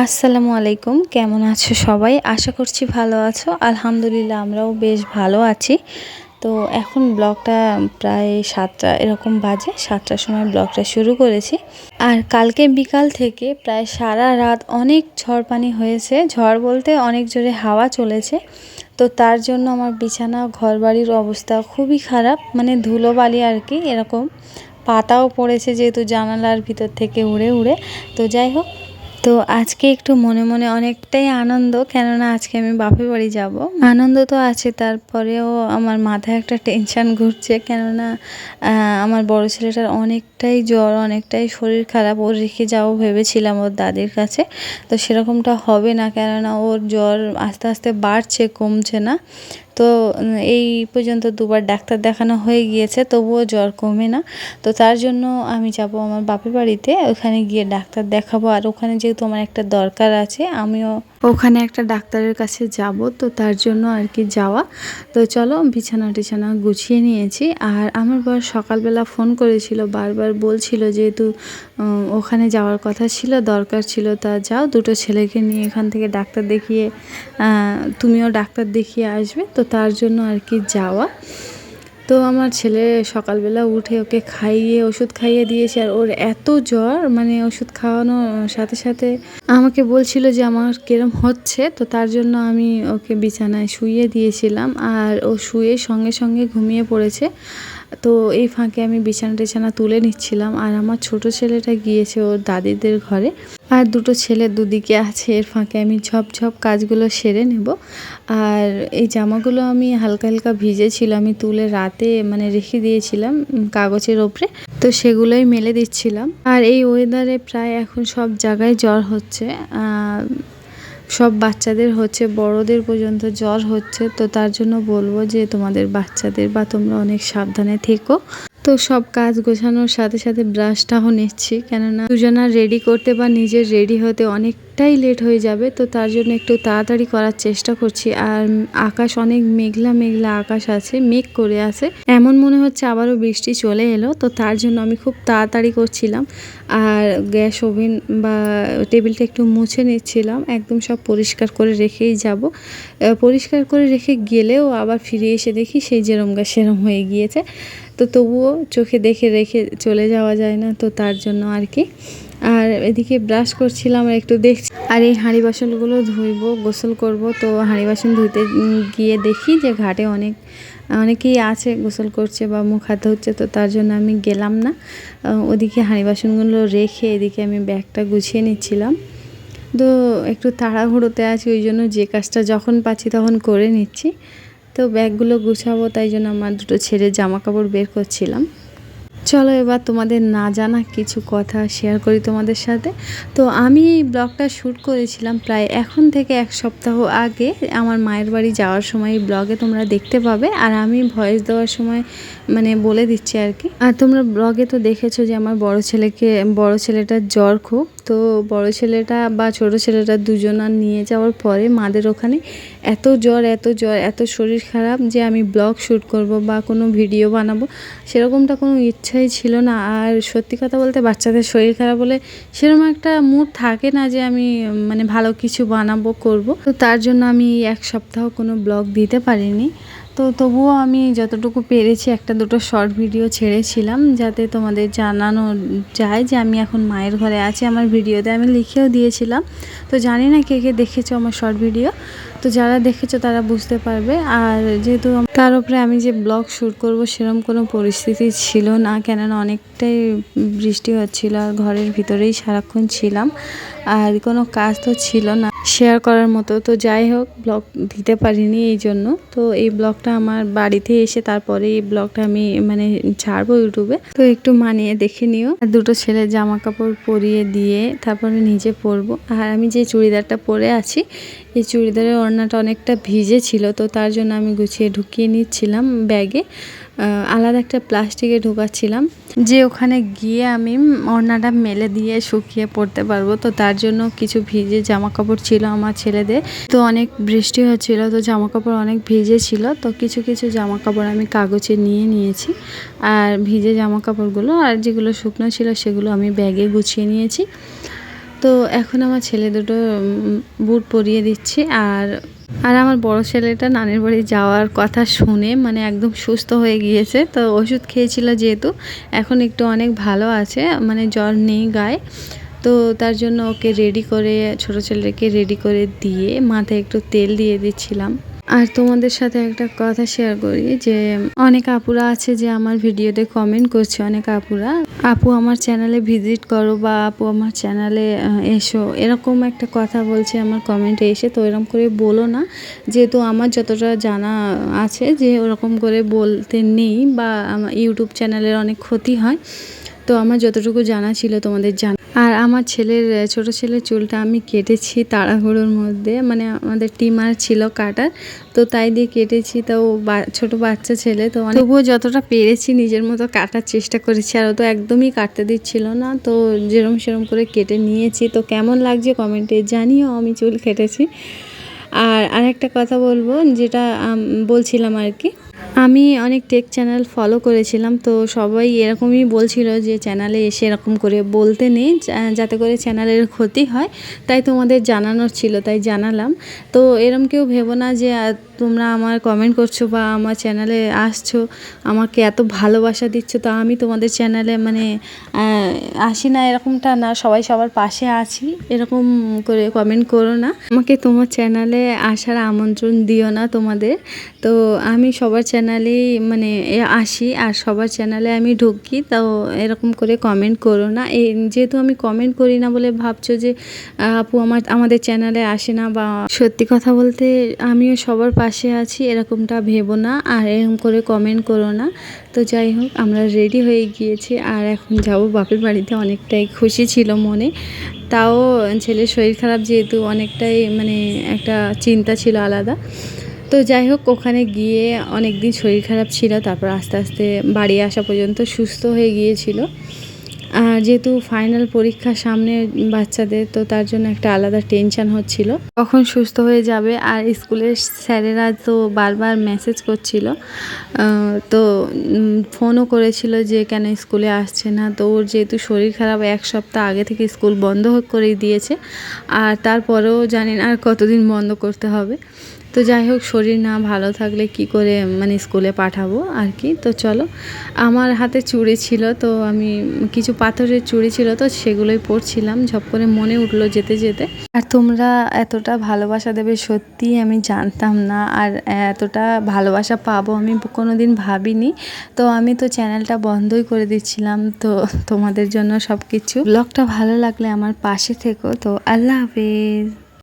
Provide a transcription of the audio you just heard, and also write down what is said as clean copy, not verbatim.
আসসালামু আলাইকুম, কেমন আছো সবাই? আশা করছি ভালো আছো। আলহামদুলিল্লাহ আমরাও বেশ ভালো আছি। তো এখন ব্লগটা প্রায় 7টা এরকম বাজে, 7টার সময় ব্লগটা শুরু করেছি। আর কালকে বিকাল থেকে প্রায় সারা রাত অনেক ঝড় পানি হয়েছে। ঝড় বলতে অনেক জোরে হাওয়া চলেছে। তো তার জন্য আমার বিছানা ঘরবাড়ির অবস্থা খুবই খারাপ, মানে ধুলোবালি আর কি, এরকম পাতাও পড়েছে যেহেতু জানালার ভিতর থেকে উড়ে উড়ে। তো যাই হোক, তো আজকে একটু মনে মনে অনেকটাই আনন্দ, কেননা আজকে আমি বাপের বাড়ি যাব। আনন্দ তো আছে, তারপরেও আমার মাথায় একটা টেনশন ঘুরছে, কেননা আমার বড় ছেলেটার অনেকটাই জ্বর, অনেকটাই শরীর খারাপ। ওর রেখে যাবো ভেবেছিলাম ওর দাদির কাছে, তো সেরকমটা হবে না, কেননা ওর জ্বর আস্তে আস্তে বাড়ছে, কমছে না। তো এই পর্যন্ত দুবার ডাক্তার দেখানো হয়ে গিয়েছে, তবুও জ্বর কমে না। তো তার জন্য আমি যাব আমার বাপের বাড়িতে, ওখানে গিয়ে ডাক্তার দেখাবো। আর ওখানে যেহেতু আমার একটা দরকার আছে, আমিও ওখানে একটা ডাক্তারের কাছে যাব, তো তার জন্য আর কি যাওয়া। তো চলো, বিছানা টিছানা গুছিয়ে নিয়েছি। আর আমার বর সকালবেলা ফোন করেছিল, বারবার বলছিল যেহেতু ওখানে যাওয়ার কথা ছিল, দরকার ছিল, তা যাও, দুটো ছেলেকে নিয়ে এখান থেকে ডাক্তার দেখিয়ে তুমিও ডাক্তার দেখিয়ে আসবে। তো তার জন্য আর কি যাওয়া। তো আমার ছেলে সকালবেলা উঠে ওকে খাইয়ে ওষুধ খাইয়ে দিয়েছে। আর ওর এত জ্বর, মানে ওষুধ খাওয়ানোর সাথে সাথে আমাকে বলছিল যে আমার কিরম হচ্ছে। তো তার জন্য আমি ওকে বিছানায় শুইয়ে দিয়েছিলাম, আর ও শুয়ে সঙ্গে সঙ্গে ঘুমিয়ে পড়েছে। তো এই ফাঁকে আমি বিছানা টিছানা তুলে নিচ্ছিলাম। আর আমার ছোট ছেলেটা গিয়েছে ওর দাদিদের ঘরে, আর দুটো ছেলে দুদিকে আছে। এর ফাঁকে আমি ঝপ ঝপ কাজগুলো সেরে নেব। আর এই জামাগুলো আমি হালকা হালকা ভিজেছিল, আমি তুলে রাতে মানে রেখে দিয়েছিলাম কাগজের ওপরে, তো সেগুলোই মেলে দিচ্ছিলাম। আর এই ওয়েদারে প্রায় এখন সব জায়গায় জ্বর হচ্ছে, সব বাচ্চাদের হচ্ছে, বড়দের পর্যন্ত জ্বর হচ্ছে। তো তার জন্য বলবো যে তোমাদের বাচ্চাদের বা তোমরা অনেক সাবধানে থেকো। তো সব কাজ গোছানোর সাথে সাথে ব্রাশটাও নিচ্ছি, কেননা দুজনা রেডি করতে বা নিজের রেডি হতে অনেকটাই লেট হয়ে যাবে। তো তার জন্য একটু তাড়াতাড়ি করার চেষ্টা করছি। আর আকাশ অনেক মেঘলা মেঘলা আকাশ আছে, মেঘ করে আছে, এমন মনে হচ্ছে আবারও বৃষ্টি চলে এলো। তো তার জন্য আমি খুব তাড়াতাড়ি করছিলাম। আর গ্যাস ওভেন বা টেবিলটা একটু মুছে নিচ্ছিলাম, একদম সব পরিষ্কার করে রেখেই যাব। পরিষ্কার করে রেখে গেলেও আবার ফিরে এসে দেখি সেই যেরম গা সেরম হয়ে গিয়েছে। তো তবুও চোখে দেখে রেখে চলে যাওয়া যায় না, তো তার জন্য আর কি। আর এদিকে ব্রাশ করছিলাম আর একটু দেখছি। আর এই হাঁড়ি বাসনগুলো ধুইবো, গোসল করব। তো হাঁড়ি বাসন ধুইতে গিয়ে দেখি যে ঘাটে অনেকেই আছে, গোসল করছে বা মুখ হাত ধুচ্ছে। তো তার জন্য আমি গেলাম না, ওদিকে হাঁড়ি বাসনগুলো রেখে এদিকে আমি ব্যাগটা গুছিয়ে নিচ্ছিলাম। তো একটু তাড়াহুড়োতে আছি, ওই জন্য যে কাজটা যখন পাচ্ছি তখন করে নিচ্ছি। তো ব্যাগগুলো গুছাবো, তাই জন্য আমার দুটো ছেলের জামা কাপড় বের করছিলাম। চলো এবার তোমাদের না জানা কিছু কথা শেয়ার করি তোমাদের সাথে। তো আমি এই ব্লগটা শ্যুট করেছিলাম প্রায় এখন থেকে 1 সপ্তাহ আগে, আমার মায়ের বাড়ি যাওয়ার সময়। এই ব্লগে তোমরা দেখতে পাবে, আর আমি ভয়েস দেওয়ার সময় মানে বলে দিচ্ছি আর কি। আর তোমরা ব্লগে তো দেখেছো যে আমার বড় ছেলেটার জ্বর খুব। তো বড় ছেলেটা বা ছোট ছেলেটা দুজনার নিয়ে যাওয়ার পরে মাদের ওখানে এত জ্বর এত শরীর খারাপ যে আমি ব্লগ শ্যুট করব বা কোনো ভিডিও বানাবো সেরকমটা কোনো ইচ্ছাই ছিল না। আর সত্যি কথা বলতে বাচ্চাদের শরীর খারাপ হলে সেরকম একটা মুড থাকে না যে আমি মানে ভালো কিছু বানাবো করব। তো তার জন্য আমি 1 সপ্তাহ কোনো ব্লগ দিতে পারিনি। তো তবুও আমি যতটুকু পেরেছি একটা দুটো শর্ট ভিডিও ছেড়েছিলাম, যাতে তোমাদের জানানো যায় যে আমি এখন মায়ের ঘরে আছি। আমার ভিডিওতে আমি লিখেও দিয়েছিলাম। তো জানি না কে কে দেখেছো আমার শর্ট ভিডিও, তো যারা দেখেছো তারা বুঝতে পারবে। আর যেহেতু তার উপরে আমি যে ব্লগ শ্যুট করব সেরকম কোনো পরিস্থিতি ছিল না, কেননা অনেকটাই বৃষ্টি হচ্ছিল আর ঘরের ভিতরেই সারাক্ষণ ছিলাম, আর কোনো কাজ তো ছিল না শেয়ার করার মতো। তো যাই হোক, ব্লগ দিতে পারিনি এই জন্য। তো এই ব্লগটা আমার বাড়িতে এসে তারপরে এই ব্লগটা আমি মানে ছাড়বো ইউটিউবে, তো একটু মানিয়ে দেখে নিও। আর দুটো ছেলের জামা কাপড় পরিয়ে দিয়ে তারপরে নিজে পরবো। আর আমি যে চুড়িদারটা পরে আছি, এই চুড়িদারের ওড়নাটা অনেকটা ভিজে ছিল, তো তার জন্য আমি গুছিয়ে ঢুকিয়ে নিচ্ছিলাম ব্যাগে, আলাদা একটা প্লাস্টিকে ঢোকাচ্ছিলাম যে ওখানে গিয়ে আমি ওড়নাটা মেলে দিয়ে শুকিয়ে পড়তে পারবো। তো তার জন্য কিছু ভিজে জামা কাপড় ছিল আমার ছেলেদের, তো অনেক বৃষ্টি হচ্ছিল, তো জামা কাপড় অনেক ভিজে ছিল। তো কিছু কিছু জামা কাপড় আমি কাগজে নিয়ে নিয়েছি, আর ভিজে জামা কাপড়গুলো আর যেগুলো শুকনো ছিল সেগুলো আমি ব্যাগে গুছিয়ে নিয়েছি। তো এখন আমার ছেলে দুটো বুট পরিয়ে দিচ্ছি। আর আমার বড় ছেলেটা নানির বাড়ি যাওয়ার কথা শুনে মানে একদম সুস্থ হয়ে গিয়েছে। তো ওষুধ খেয়েছিল যেহেতু, এখন একটু অনেক ভালো আছে, মানে জ্বর নেই গায়ে। তো তার জন্য ওকে রেডি করে, ছোট ছেলেকে রেডি করে দিয়ে মাথায় একটু তেল দিয়ে দিচ্ছিলাম। আর তোমাদের সাথে একটা কথা শেয়ার করি যে অনেক আপুরা আছে যে আমার ভিডিওতে কমেন্ট করছে, অনেক আপুরা, আপু আমার চ্যানেলে ভিজিট করো বা আপু আমার চ্যানেলে এসো, এরকম একটা কথা বলছে আমার কমেন্টে এসে। তো এরকম করে বলো না, যেহেতু আমার যতটা জানা আছে যে ওরকম করে বলতে নেই, বা আমার ইউটিউব চ্যানেলের অনেক ক্ষতি হয়। তো আমার যতটুকু জানা ছিল তোমাদের জানা। আর আমার ছোট ছেলের চুলটা আমি কেটেছি তাড়াহুড়োর মধ্যে, মানে আমাদের টিমার ছিল কাটার, তো তাই দিয়ে কেটেছি। তাও ছোট বাচ্চা ছেলে, তো তবুও যতটা পেরেছি নিজের মতো কাটার চেষ্টা করেছি। আর ও তো একদমই কাটতে দিচ্ছিল না, তো যেরম সেরম করে কেটে নিয়েছি। তো কেমন লাগছে কমেন্টে জানিও আমি চুল কেটেছি। আর আরেকটা কথা বলবো, যেটা বলছিলাম আর কি, আমি অনেক টেক চ্যানেল ফলো করেছিলাম। তো সবাই এরকমই বলছিল যে চ্যানেলে এসে এরকম করে বলতে নেই, যাতে করে চ্যানেলের ক্ষতি হয়। তাই তোমাদের জানানোর ছিল, তাই জানালাম। তো এরম কেউ ভেবো না যে তোমরা আমার কমেন্ট করছো বা আমার চ্যানেলে আসছো, আমাকে এত ভালোবাসা দিচ্ছ, তো আমি তোমাদের চ্যানেলে মানে আসি না, এরকমটা না। সবাই সবার পাশে আছি, এরকম করে কমেন্ট করো না। আমাকে তোমার চ্যানেলে আসার আমন্ত্রণ দিও না তোমাদের। তো আমি সবার চ্যানেলেই মানে আসি, আর সবার চ্যানেলে আমি ঢুকি। তো এরকম করে কমেন্ট করো না। যেহেতু আমি কমেন্ট করি না বলে ভাবছো যে আপু আমাদের চ্যানেলে আসে না, বা সত্যি কথা বলতে আমিও সবার পাশে আছি, এরকমটা ভেবো না, আর এরকম করে কমেন্ট করো না। তো যাই হোক, আমরা রেডি হয়ে গিয়েছি আর এখন যাব বাপের বাড়িতে। অনেকটাই খুশি ছিল মনে, তাও ছেলের শরীর খারাপ যেহেতু অনেকটাই মানে একটা চিন্তা ছিল আলাদা। তো যাই হোক, ওখানে গিয়ে অনেক দিন শরীর খারাপ ছিল, তারপর আস্তে আস্তে বাড়ি আসা পর্যন্ত সুস্থ হয়ে গিয়েছিল। আর যেহেতু ফাইনাল পরীক্ষা সামনে বাচ্চাদের, তো তার জন্য একটা আলাদা টেনশান হচ্ছিল কখন সুস্থ হয়ে যাবে। আর স্কুলের স্যারেরা তো বারবার মেসেজ করছিল, তো ফোনও করেছিল যে কেন স্কুলে আসছে না। তো ওর যেহেতু শরীর খারাপ, 1 সপ্তাহ আগে থেকে স্কুল বন্ধ করে দিয়েছে। আর তারপরেও জানি না আর কতদিন বন্ধ করতে হবে। তো যাই হোক, শরীর না ভালো থাকলে কি করে মানে স্কুলে পাঠাবো আর কি। তো চলো, আমার হাতে চুড়ি ছিল, তো আমি কিছু পাথরের চুড়ি ছিল, তো সেগুলোই পরছিলাম। ঝপ করে মনে উঠলো যেতে যেতে। আর তোমরা এতটা ভালোবাসা দেবে সত্যি আমি জানতাম না, আর এতটা ভালোবাসা পাবো আমি কোনোদিন ভাবিনি। তো আমি তো চ্যানেলটা বন্ধই করে দিচ্ছিলাম। তো তোমাদের জন্য সব কিছু। ব্লগটা ভালো লাগলে আমার পাশে থেকো। তো আল্লাহ হাফেজ।